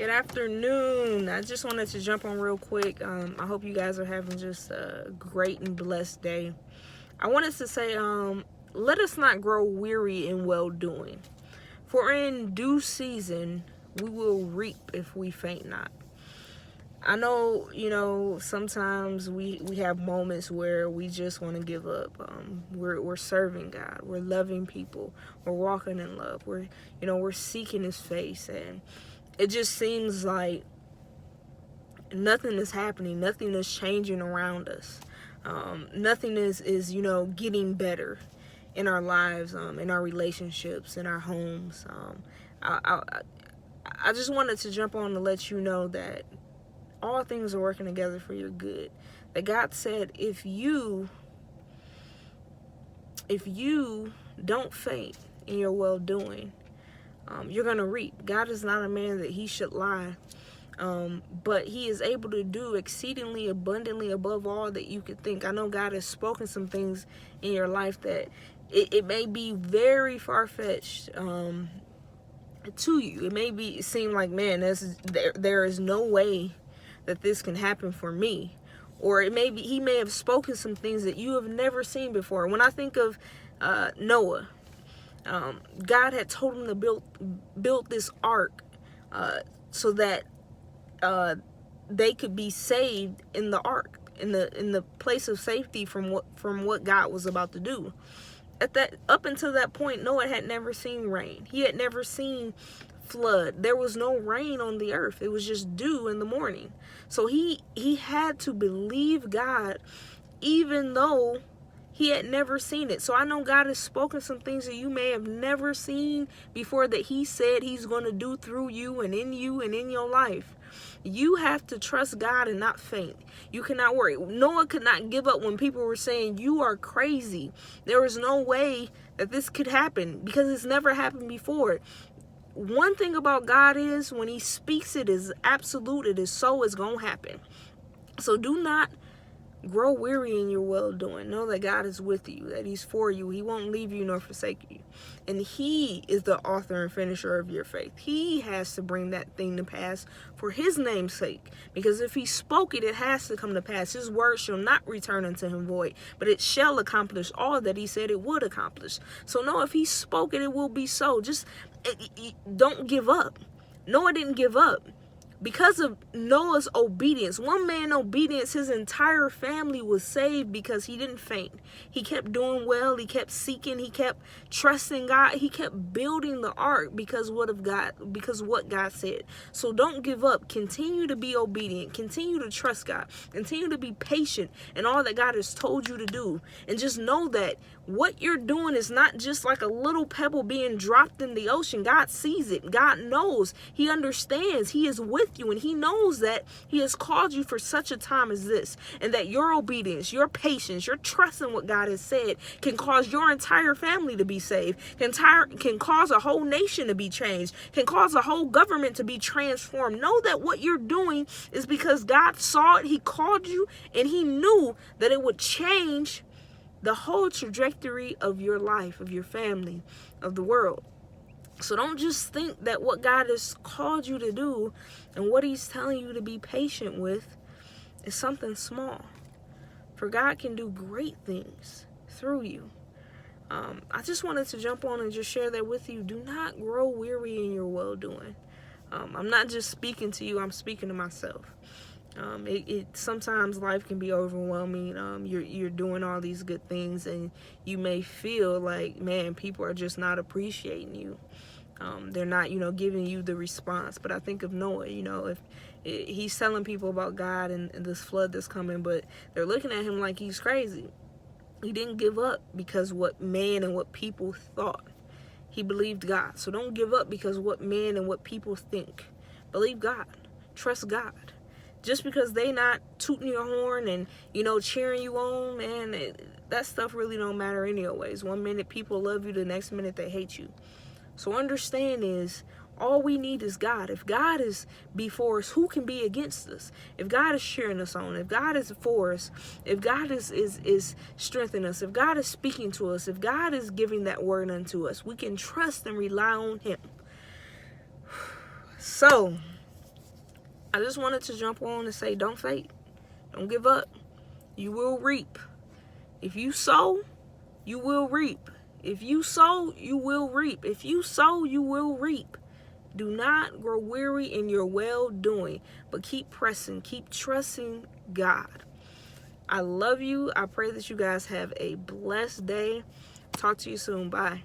Good afternoon. I just wanted to jump on real quick. I hope you guys are having just a great and blessed day. I wanted to say, let us not grow weary in well doing, for in due season we will reap if we faint not. I know, sometimes we have moments where we just want to give up. We're serving God. We're loving people. We're walking in love. We're seeking His face, and it just seems like nothing is happening. Nothing is changing around us. Nothing is getting better in our lives, in our relationships, in our homes. I just wanted to jump on to let you know that all things are working together for your good. That God said, if you don't faint in your well doing, you're gonna reap. God is not a man that He should lie, but He is able to do exceedingly abundantly above all that you could think. I know God has spoken some things in your life that it may be very far-fetched to you. It may seem like, man, there is no way that this can happen for me. Or He may have spoken some things that you have never seen before. When I think of Noah, God had told him to build this ark so that they could be saved in the ark, in the place of safety from what God was about to do. Up until that point, Noah had never seen rain. He had never seen flood. There was no rain on the earth. It was just dew in the morning. So he had to believe God, even though he had never seen it. So I know God has spoken some things that you may have never seen before, that He said He's going to do through you and in your life. You have to trust God and not faint. You cannot worry. Noah could not give up when people were saying, you are crazy. There is no way that this could happen, because it's never happened before. One thing about God is, when He speaks, it is absolute. It is so. It's going to happen. So do not grow weary in your well-doing. Know that God is with you, that He's for you. He won't leave you nor forsake you. And He is the author and finisher of your faith. He has to bring that thing to pass for His name's sake. Because if He spoke it, it has to come to pass. His word shall not return unto Him void, but it shall accomplish all that He said it would accomplish. So know, if He spoke it, it will be so. Just don't give up. Noah didn't give up. Because of Noah's obedience, one man's obedience, his entire family was saved, because he didn't faint. He kept doing well. He kept seeking. He kept trusting God. He kept building the ark because what God said. So don't give up. Continue to be obedient. Continue to trust God. Continue to be patient in all that God has told you to do. And just know that what you're doing is not just like a little pebble being dropped in the ocean. God sees it. God knows. He understands. He is with you, and He knows that He has called you for such a time as this, and that your obedience, your patience, your trust in what God has said can cause your entire family to be saved, can cause a whole nation to be changed, can cause a whole government to be transformed. Know that what you're doing is because God saw it, He called you, and He knew that it would change the whole trajectory of your life, of your family, of the world. So don't just think that what God has called you to do and what He's telling you to be patient with is something small. For God can do great things through you. I just wanted to jump on and just share that with you. Do not grow weary in your well-doing. I'm not just speaking to you, I'm speaking to myself. Sometimes life can be overwhelming. You're doing all these good things, and you may feel like, man, people are just not appreciating you. They're not, giving you the response. But I think of Noah, if he's telling people about God and this flood that's coming, but they're looking at him like he's crazy. He didn't give up because what man and what people thought. He believed God. So don't give up because what man and what people think. Believe God. Trust God. Just because they not tooting your horn and, cheering you on, man, that stuff really don't matter anyways. One minute people love you, the next minute they hate you. So understand is, all we need is God. If God is before us, who can be against us? If God is cheering us on, if God is for us, if God is strengthening us, if God is speaking to us, if God is giving that word unto us, we can trust and rely on Him. So I just wanted to jump on and say, don't faint. Don't give up. You will reap. If you sow, you will reap. If you sow, you will reap. If you sow, you will reap. Do not grow weary in your well-doing, but keep pressing. Keep trusting God. I love you. I pray that you guys have a blessed day. Talk to you soon. Bye.